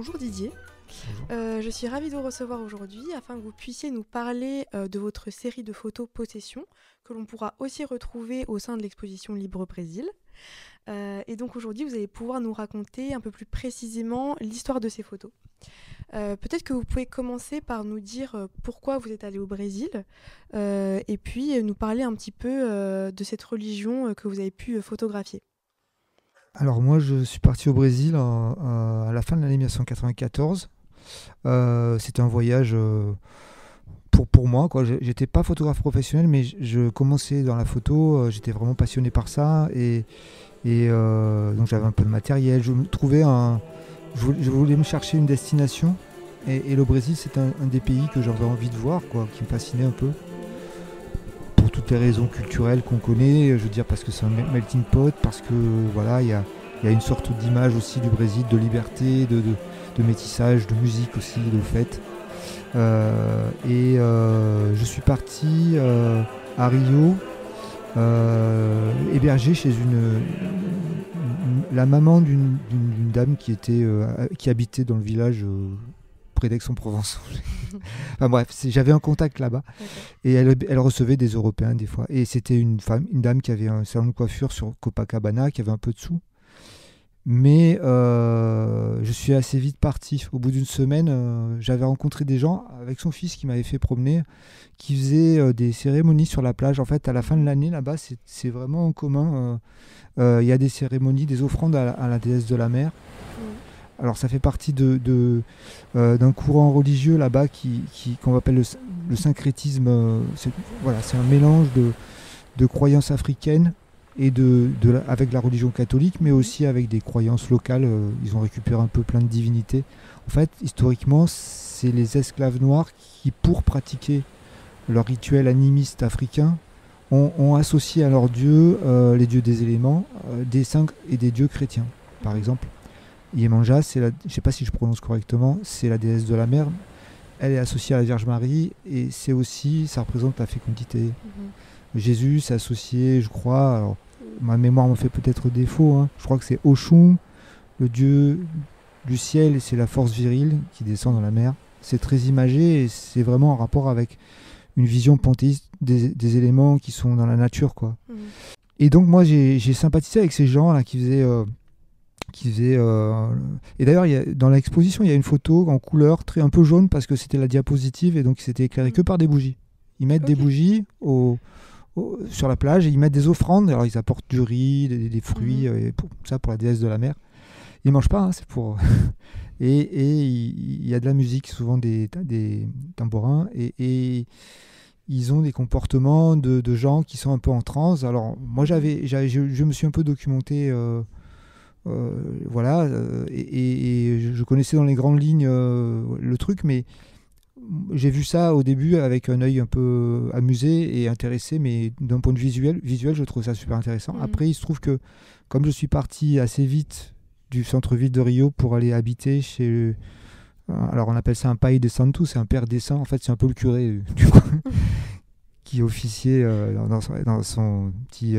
Bonjour Didier. Bonjour. Je suis ravie de vous recevoir aujourd'hui afin que vous puissiez nous parler de votre série de photos Possession que l'on pourra aussi retrouver au sein de l'exposition Libre Brésil. Et donc aujourd'hui, vous allez pouvoir nous raconter un peu plus précisément l'histoire de ces photos. Peut-être que vous pouvez commencer par nous dire pourquoi vous êtes allé au Brésil et puis nous parler un petit peu de cette religion que vous avez pu photographier. Alors moi je suis parti au Brésil à la fin de l'année 1994. C'était un voyage pour moi, quoi. J'étais pas photographe professionnel, mais je commençais dans la photo, j'étais vraiment passionné par ça et donc j'avais un peu de matériel. Je voulais me chercher une destination et le Brésil c'est un des pays que j'avais envie de voir, quoi, qui me fascinait un peu. Pour toutes les raisons culturelles qu'on connaît, je veux dire parce que c'est un melting pot, parce que voilà, il y a une sorte d'image aussi du Brésil, de liberté, de métissage, de musique aussi, de fête. Je suis parti à Rio, hébergé chez la maman d'une dame qui habitait dans le village près d'Aix-en-Provence. Enfin bref, j'avais un contact là-bas. Okay. Et elle recevait des Européens des fois. Et c'était une dame qui avait un salon de coiffure sur Copacabana, qui avait un peu de sous. Mais je suis assez vite parti. Au bout d'une semaine, j'avais rencontré des gens avec son fils qui m'avaient fait promener, qui faisaient des cérémonies sur la plage. En fait, à la fin de l'année, là-bas, c'est vraiment en commun. Il y a des cérémonies, des offrandes à la déesse de la mer. Alors ça fait partie d'un courant religieux là-bas qu'on appelle le syncrétisme. C'est un mélange de croyances africaines et avec la religion catholique, mais aussi avec des croyances locales. Ils ont récupéré un peu plein de divinités. En fait, historiquement, c'est les esclaves noirs qui, pour pratiquer leur rituel animiste africain, ont associé à leurs dieux les dieux des éléments, des saints et des dieux chrétiens, par exemple. Yemanja, je ne sais pas si je prononce correctement, c'est la déesse de la mer. Elle est associée à la Vierge Marie et ça représente la fécondité. Jésus s'est associé, je crois, alors ma mémoire me fait peut-être défaut, hein, je crois que c'est Oshun, le dieu du ciel, et c'est la force virile qui descend dans la mer. C'est très imagé et c'est vraiment en rapport avec une vision panthéiste des éléments qui sont dans la nature, quoi. Et donc moi j'ai sympathisé avec ces gens là qui faisaient et d'ailleurs dans l'exposition il y a une photo en couleur un peu jaune parce que c'était la diapositive et donc c'était éclairé que par des bougies. Ils mettent des bougies sur la plage et ils mettent des offrandes. Alors ils apportent du riz, des fruits, et pour la déesse de la mer. Ils mangent pas, hein, c'est pour et il y a de la musique, souvent des tambourins et ils ont des comportements de gens qui sont un peu en transe. Alors moi je me suis un peu documenté. Et je connaissais dans les grandes lignes le truc, mais j'ai vu ça au début avec un œil un peu amusé et intéressé, mais d'un point de vue visuel je trouve ça super intéressant. Après il se trouve que comme je suis parti assez vite du centre-ville de Rio pour aller habiter chez alors on appelle ça un pai de santo, c'est un père des saints, en fait c'est un peu le curé du coup qui officiait dans son petit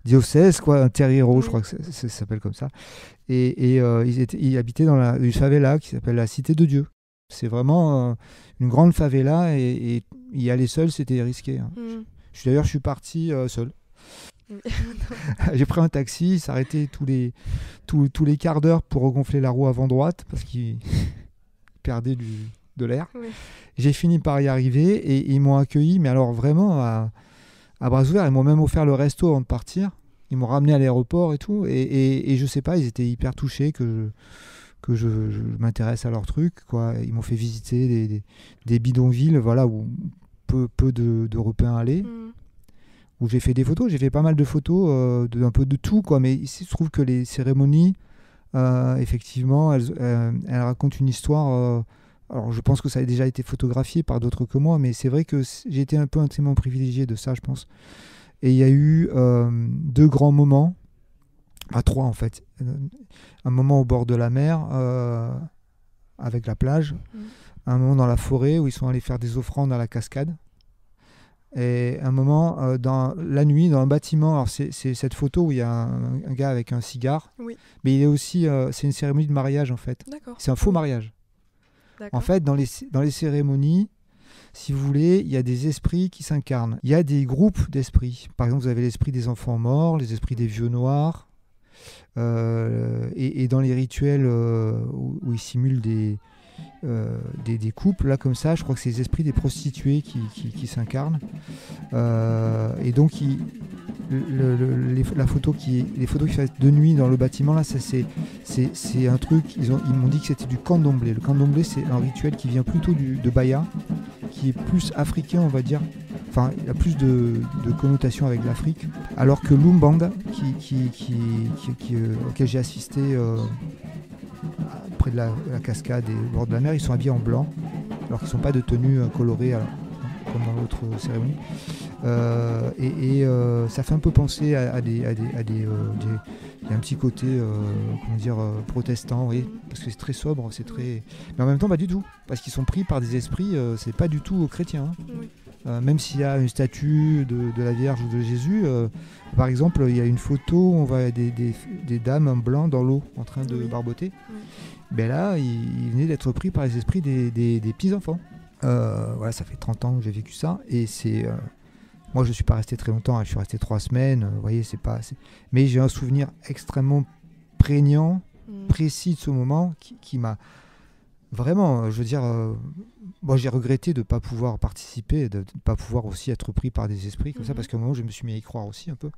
diocèse, quoi, un terriero, je crois que ça s'appelle comme ça. Et il habitait dans une favela qui s'appelle la Cité de Dieu. C'est vraiment une grande favela et y aller seul, c'était risqué. Hein. D'ailleurs, je suis parti seul. J'ai pris un taxi, il s'arrêtait tous les quarts d'heure pour regonfler la roue avant droite parce qu'il perdait de l'air. J'ai fini par y arriver et ils m'ont accueilli, mais alors vraiment à bras ouverts. Ils m'ont même offert le resto avant de partir. Ils m'ont ramené à l'aéroport et tout. Et je sais pas, ils étaient hyper touchés que je m'intéresse à leur truc, quoi. Ils m'ont fait visiter des bidonvilles, voilà, où peu d'Européens allaient. Où j'ai fait des photos. J'ai fait pas mal de photos, un peu de tout, quoi. Mais ici, il se trouve que les cérémonies, effectivement, elles racontent une histoire. Alors je pense que ça a déjà été photographié par d'autres que moi, mais c'est vrai que j'ai été un peu intimement privilégié de ça, je pense. Et il y a eu 2 grands moments, 3 en fait. Un moment au bord de la mer, avec la plage, un moment dans la forêt où ils sont allés faire des offrandes à la cascade, Et à un moment, dans la nuit, dans un bâtiment, alors c'est cette photo où il y a un gars avec un cigare, Oui. mais il est aussi, c'est une cérémonie de mariage en fait. D'accord. C'est un faux mariage. D'accord. En fait, dans les cérémonies, si vous voulez, il y a des esprits qui s'incarnent. Il y a des groupes d'esprits. Par exemple, vous avez l'esprit des enfants morts, les esprits des vieux noirs. Et dans les rituels où ils simulent des couples, là comme ça, je crois que c'est les esprits des prostituées qui s'incarnent. Et donc, les photos qui fait de nuit dans le bâtiment, là, c'est un truc, ils m'ont dit que c'était du candomblé. Le candomblé, c'est un rituel qui vient plutôt de Bahia, qui est plus africain, on va dire. Enfin, il a plus de connotation avec l'Afrique. Alors que l'Umbanda, auquel j'ai assisté près de la cascade et au bord de la mer, ils sont habillés en blanc, alors qu'ils ne sont pas de tenue colorée comme dans l'autre cérémonie. Ça fait un peu penser à des il y a un petit côté protestant, oui, parce que c'est très sobre, c'est très. Mais en même temps, pas du tout, parce qu'ils sont pris par des esprits, c'est pas du tout chrétien. Hein. Oui. Même s'il y a une statue de la Vierge ou de Jésus, par exemple, il y a une photo où on voit des dames en blanc dans l'eau en train de barboter. Oui. Ben là, il venait d'être pris par les esprits des petits-enfants. Voilà, ça fait 30 ans que j'ai vécu ça, et c'est. Moi, je ne suis pas resté très longtemps, je suis resté 3 semaines, vous voyez, c'est pas assez. Mais j'ai un souvenir extrêmement prégnant, précis de ce moment qui m'a vraiment, je veux dire, moi j'ai regretté de ne pas pouvoir participer, de ne pas pouvoir aussi être pris par des esprits comme ça, parce qu'à un moment, je me suis mis à y croire aussi un peu.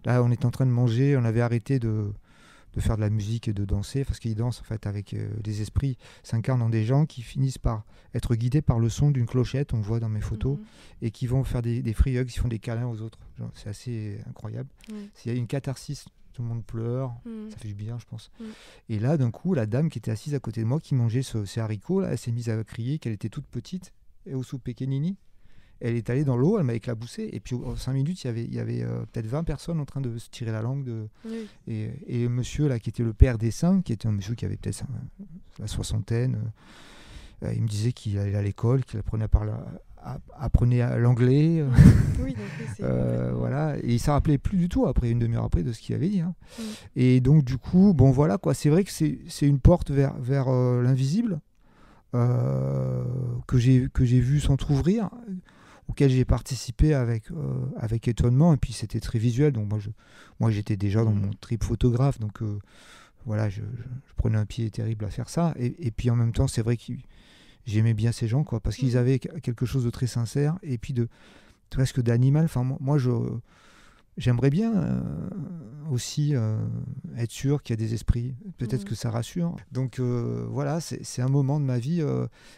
Là, on était en train de manger, on avait arrêté de faire de la musique et de danser, parce qu'ils dansent en fait avec des esprits, s'incarnent en des gens qui finissent par être guidés par le son d'une clochette, on le voit dans mes photos, et qui vont faire des free hugs, qui font des câlins aux autres. Genre, c'est assez incroyable. Il y a une catharsis, tout le monde pleure, ça fait du bien, je pense. Et là, d'un coup, la dame qui était assise à côté de moi, qui mangeait ces haricots, là, elle s'est mise à crier qu'elle était toute petite, et au soupe pequenini. Elle est allée dans l'eau, elle m'a éclabousé, et puis en 5 minutes, il y avait peut-être 20 personnes en train de se tirer la langue. Et le monsieur là, qui était le père des saints, qui était un monsieur qui avait peut-être la soixantaine, il me disait qu'il allait à l'école, qu'il apprenait l'anglais. Oui, donc voilà. Et il ne s'en rappelait plus du tout, après une demi-heure après, de ce qu'il avait dit. Hein. Et donc, du coup, bon voilà, quoi. C'est vrai que c'est une porte vers l'invisible que j'ai vu s'entrouvrir, auquel j'ai participé avec étonnement, et puis c'était très visuel, donc moi j'étais déjà dans mon trip photographe, donc voilà, je prenais un pied terrible à faire ça, et puis en même temps c'est vrai que j'aimais bien ces gens, quoi, parce qu'ils avaient quelque chose de très sincère, et puis presque d'animal. Enfin, moi j'aimerais bien aussi être sûr qu'il y a des esprits. Peut-être que ça rassure. Donc voilà, c'est un moment de ma vie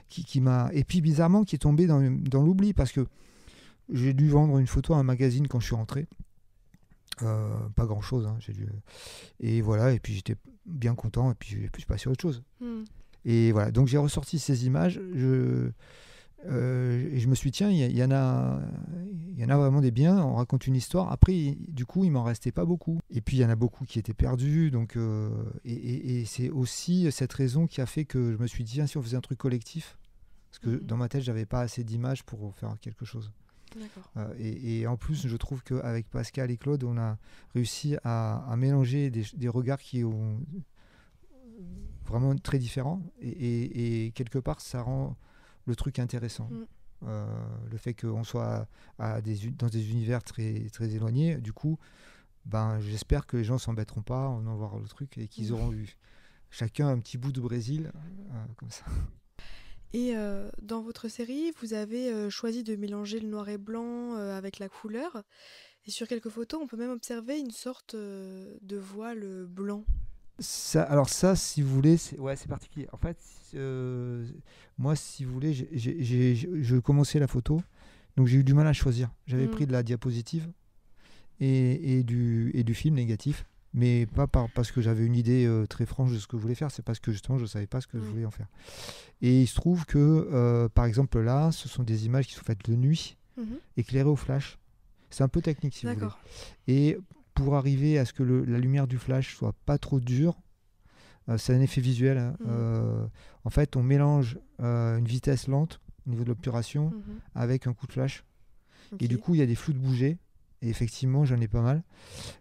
qui m'a... Et puis bizarrement, qui est tombé dans l'oubli, parce que j'ai dû vendre une photo à un magazine quand je suis rentré. Pas grand-chose. Hein, et voilà, et puis j'étais bien content, et puis je suis passé à autre chose. Et voilà, donc j'ai ressorti ces images. Et je me suis dit, tiens, il y en a vraiment des biens, on raconte une histoire. Après, du coup, il m'en restait pas beaucoup. Et puis, il y en a beaucoup qui étaient perdus. Donc, et c'est aussi cette raison qui a fait que je me suis dit, tiens, si on faisait un truc collectif, parce que dans ma tête, j'avais pas assez d'images pour faire quelque chose. Et en plus, je trouve qu'avec Pascal et Claude, on a réussi à mélanger des regards qui ont vraiment très différents. Et quelque part, ça rend le truc intéressant. Le fait qu'on soit dans des univers très, très éloignés, du coup, j'espère que les gens ne s'embêteront pas en allant voir le truc, et qu'ils auront eu chacun un petit bout de Brésil, comme ça. Et dans votre série, vous avez choisi de mélanger le noir et blanc avec la couleur. Et sur quelques photos, on peut même observer une sorte de voile blanc. Alors ça, si vous voulez, c'est particulier. En fait, moi, si vous voulez, je commençais la photo, donc j'ai eu du mal à choisir. J'avais pris de la diapositive et du film négatif, mais pas parce que j'avais une idée très franche de ce que je voulais faire, c'est parce que justement, je ne savais pas ce que je voulais en faire. Et il se trouve que, par exemple, là, ce sont des images qui sont faites de nuit, éclairées au flash. C'est un peu technique, si vous voulez. Et pour arriver à ce que la lumière du flash soit pas trop dure, c'est un effet visuel. Hein. En fait, on mélange une vitesse lente au niveau de l'obturation avec un coup de flash. Ok. Et du coup, il y a des flous de bouger. Et effectivement, j'en ai pas mal.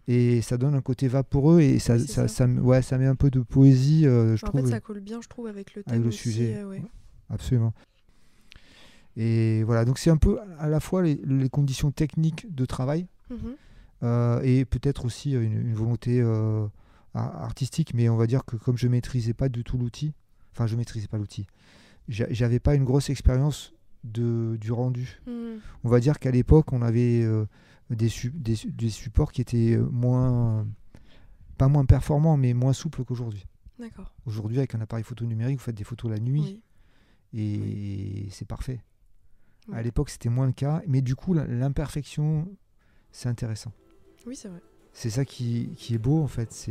Et ça donne un côté vaporeux et ça, Oui, c'est ça. ça met un peu de poésie, je En fait, trouve, ça colle bien, je trouve, avec le avec thème le aussi. sujet. Ouais. Absolument. Et voilà, donc c'est un peu à la fois les conditions techniques de travail Mhm. et peut-être aussi une volonté artistique, mais on va dire que comme je maîtrisais pas du tout l'outil, enfin je maîtrisais pas l'outil, j'avais pas une grosse expérience du rendu. Mhm. On va dire qu'à l'époque, on avait des supports qui étaient pas moins performants, mais moins souples qu'aujourd'hui. D'accord. Aujourd'hui, avec un appareil photo numérique, vous faites des photos la nuit Oui. et c'est parfait. Oui. À l'époque, c'était moins le cas, mais du coup, l'imperfection, c'est intéressant. Oui, c'est vrai. C'est ça qui est beau, en fait.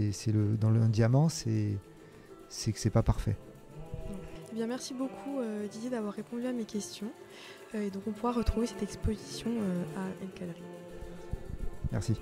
Un diamant, c'est que c'est pas parfait. Eh bien, merci beaucoup Didier d'avoir répondu à mes questions. Et donc on pourra retrouver cette exposition à El Cadre. Merci.